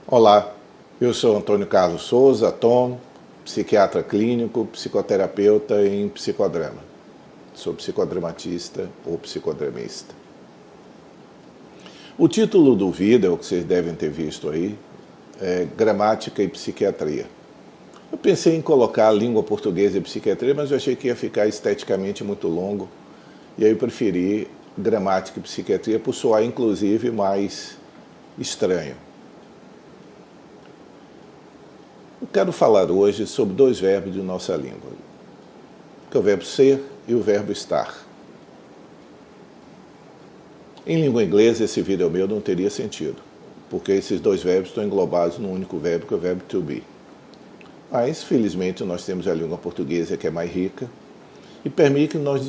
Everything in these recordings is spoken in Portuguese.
Olá, eu sou Antônio Carlos Souza, Tom, psiquiatra clínico, psicoterapeuta em psicodrama. Sou psicodramatista ou psicodramista. O título do vídeo, que vocês devem ter visto aí, é Gramática e Psiquiatria. Eu pensei em colocar a língua portuguesa e psiquiatria, mas eu achei que ia ficar esteticamente muito longo. E aí eu preferi gramática e psiquiatria por soar, inclusive, mais estranho. Eu quero falar hoje sobre dois verbos de nossa língua, que é o verbo ser e o verbo estar. Em língua inglesa, esse vídeo meu não teria sentido, porque esses dois verbos estão englobados num único verbo, que é o verbo to be. Mas, felizmente, nós temos a língua portuguesa, que é mais rica, e permite que nós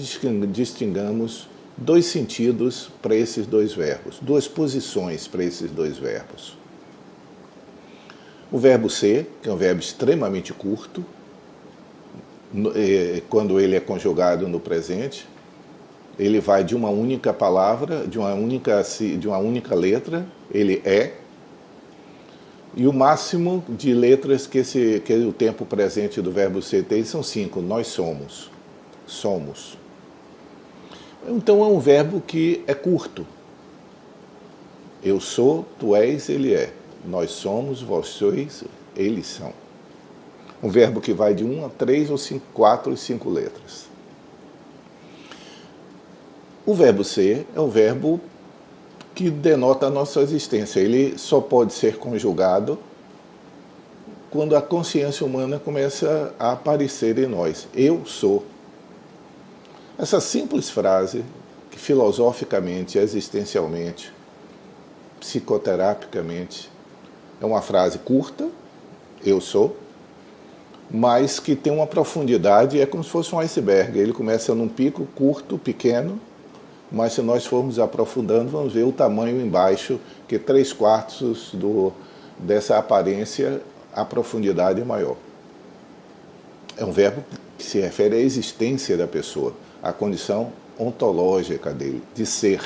distingamos dois sentidos para esses dois verbos, duas posições para esses dois verbos. O verbo ser, que é um verbo extremamente curto, quando ele é conjugado no presente, ele vai de uma única palavra, de uma única letra, ele é, e o máximo de letras que o tempo presente do verbo ser tem são 5, nós somos. Somos. Então é um verbo que é curto. Eu sou, tu és, ele é. Nós somos, vós sois, eles são. Um verbo que vai de 1 a 3 ou 5, 4 e 5 letras. O verbo ser é um verbo que denota a nossa existência. Ele só pode ser conjugado quando a consciência humana começa a aparecer em nós. Eu sou. Essa simples frase, que filosoficamente, existencialmente, psicoterapicamente, é uma frase curta, eu sou, mas que tem uma profundidade, é como se fosse um iceberg. Ele começa num pico curto, pequeno, mas se nós formos aprofundando, vamos ver o tamanho embaixo, que 3/4 dessa aparência, a profundidade é maior. É um verbo que se refere à existência da pessoa, à condição ontológica dele, de ser.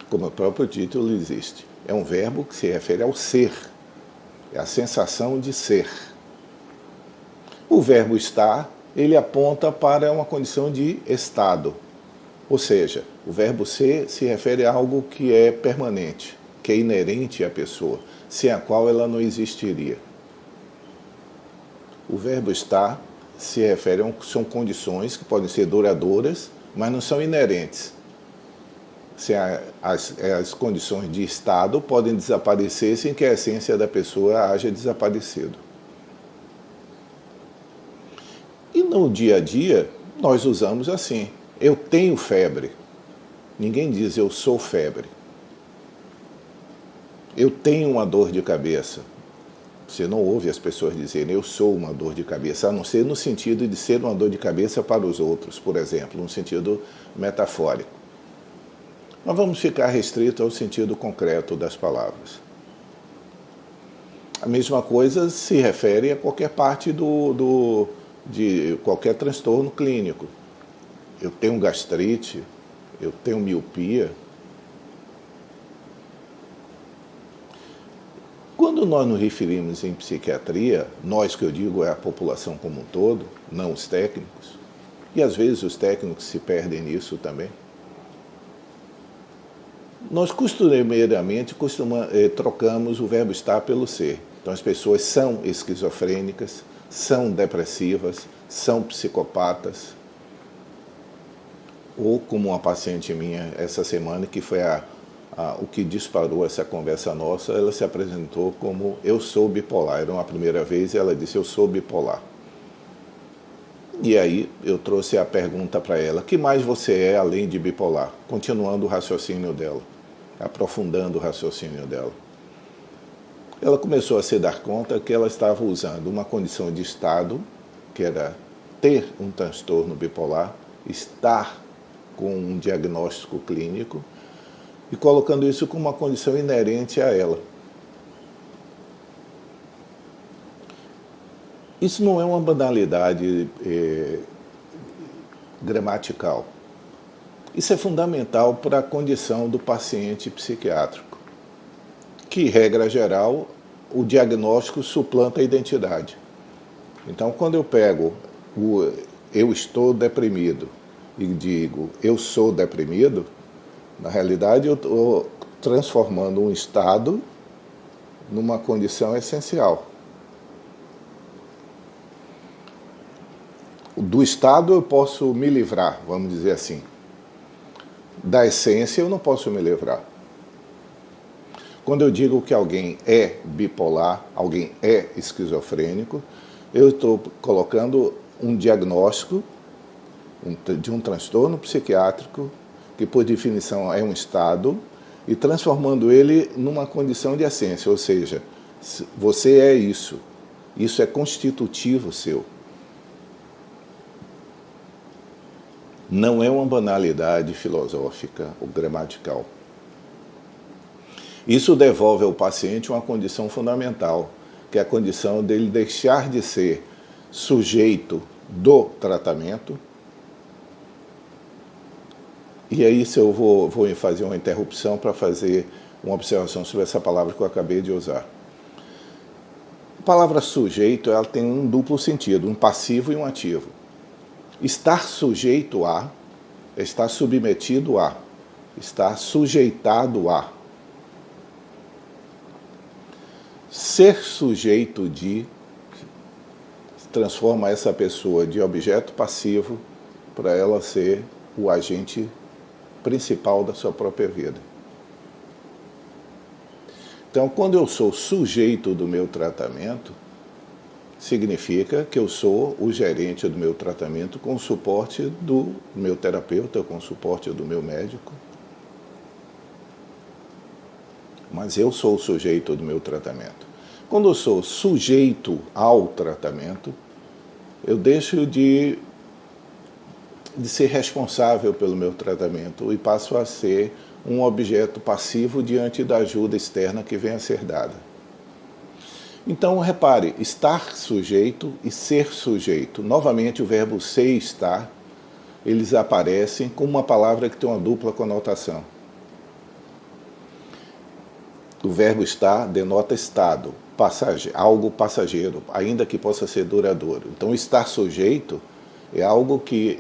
Como o próprio título existe. É um verbo que se refere ao ser, é a sensação de ser. O verbo estar, ele aponta para uma condição de estado. Ou seja, o verbo ser se refere a algo que é permanente, que é inerente à pessoa, sem a qual ela não existiria. O verbo estar se refere são condições que podem ser duradouras, mas não são inerentes. As condições de estado podem desaparecer sem que a essência da pessoa haja desaparecido. E no dia a dia, nós usamos assim: eu tenho febre. Ninguém diz eu sou febre. Eu tenho uma dor de cabeça. Você não ouve as pessoas dizerem eu sou uma dor de cabeça, a não ser no sentido de ser uma dor de cabeça para os outros, por exemplo, no sentido metafórico. Mas vamos ficar restrito ao sentido concreto das palavras. A mesma coisa se refere a qualquer parte de qualquer transtorno clínico. Eu tenho gastrite, eu tenho miopia. Quando nós nos referimos em psiquiatria, nós que eu digo é a população como um todo, não os técnicos, e às vezes os técnicos se perdem nisso também, nós costumeiramente trocamos o verbo estar pelo ser. Então as pessoas são esquizofrênicas, são depressivas, são psicopatas. Ou como uma paciente minha essa semana, que foi o que disparou essa conversa nossa, ela se apresentou como eu sou bipolar. Era uma primeira vez e ela disse eu sou bipolar. E aí eu trouxe a pergunta para ela: que mais você é além de bipolar? Continuando o raciocínio dela, aprofundando o raciocínio dela. Ela começou a se dar conta que ela estava usando uma condição de estado, que era ter um transtorno bipolar, estar com um diagnóstico clínico, e colocando isso como uma condição inerente a ela. Isso não é uma banalidade gramatical. Isso é fundamental para a condição do paciente psiquiátrico, que, regra geral, o diagnóstico suplanta a identidade. Então, quando eu pego o eu estou deprimido e digo eu sou deprimido, na realidade eu estou transformando um estado numa condição essencial. Do estado eu posso me livrar, vamos dizer assim. Da essência eu não posso me livrar. Quando eu digo que alguém é bipolar, alguém é esquizofrênico, eu estou colocando um diagnóstico de um transtorno psiquiátrico, que por definição é um estado, e transformando ele numa condição de essência, ou seja, você é isso é constitutivo seu. Não é uma banalidade filosófica ou gramatical. Isso devolve ao paciente uma condição fundamental, que é a condição dele deixar de ser sujeito do tratamento. E aí, se eu vou fazer uma interrupção para fazer uma observação sobre essa palavra que eu acabei de usar. A palavra sujeito, ela tem um duplo sentido, um passivo e um ativo. Estar sujeito a, estar submetido a, estar sujeitado a. Ser sujeito de transforma essa pessoa de objeto passivo para ela ser o agente principal da sua própria vida. Então, quando eu sou sujeito do meu tratamento, significa que eu sou o gerente do meu tratamento com o suporte do meu terapeuta, com o suporte do meu médico. Mas eu sou o sujeito do meu tratamento. Quando eu sou sujeito ao tratamento, eu deixo de ser responsável pelo meu tratamento e passo a ser um objeto passivo diante da ajuda externa que vem a ser dada. Então, repare, estar sujeito e ser sujeito. Novamente, o verbo ser e estar, eles aparecem com uma palavra que tem uma dupla conotação. O verbo estar denota estado, algo passageiro, ainda que possa ser duradouro. Então, estar sujeito é algo que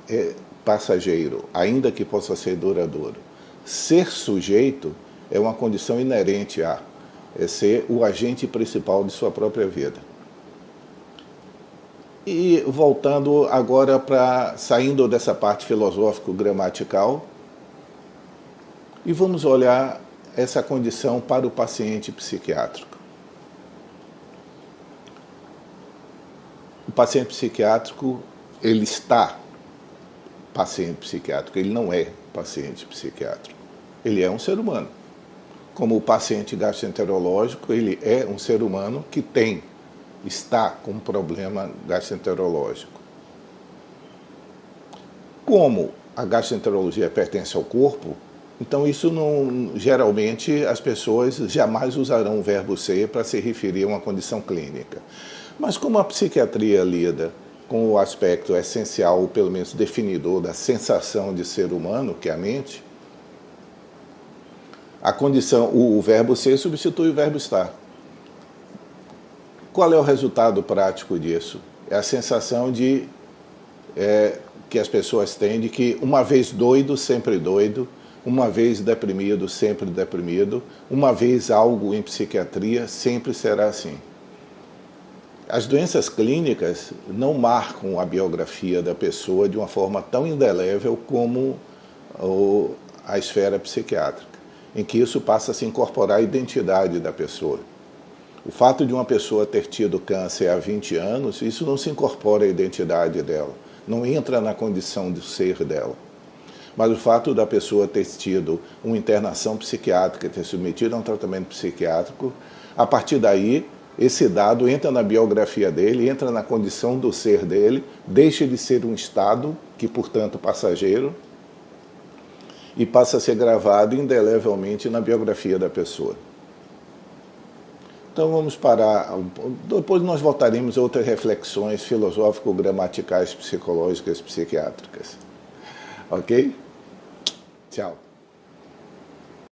é passageiro, ainda que possa ser duradouro. Ser sujeito é uma condição inerente a, é ser o agente principal de sua própria vida. E voltando agora saindo dessa parte filosófico-gramatical, e vamos olhar essa condição para o paciente psiquiátrico. O paciente psiquiátrico, ele está paciente psiquiátrico, ele não é paciente psiquiátrico. Ele é um ser humano. Como o paciente gastroenterológico, ele é um ser humano que está com um problema gastroenterológico. Como a gastroenterologia pertence ao corpo, então isso geralmente as pessoas jamais usarão o verbo ser para se referir a uma condição clínica. Mas como a psiquiatria lida com o aspecto essencial, ou pelo menos definidor, da sensação de ser humano, que é a mente, a condição, o verbo ser substitui o verbo estar. Qual é o resultado prático disso? É a sensação que as pessoas têm de que uma vez doido, sempre doido, uma vez deprimido, sempre deprimido, uma vez algo em psiquiatria, sempre será assim. As doenças clínicas não marcam a biografia da pessoa de uma forma tão indelével como a esfera psiquiátrica, em que isso passa a se incorporar à identidade da pessoa. O fato de uma pessoa ter tido câncer há 20 anos, isso não se incorpora à identidade dela, não entra na condição de ser dela. Mas o fato da pessoa ter tido uma internação psiquiátrica, ter submetido a um tratamento psiquiátrico, a partir daí, esse dado entra na biografia dele, entra na condição do ser dele, deixa de ser um estado, que portanto passageiro, e passa a ser gravado indelevelmente na biografia da pessoa. Então vamos parar, depois nós voltaremos a outras reflexões filosófico-gramaticais, psicológicas, psiquiátricas. Ok? Tchau.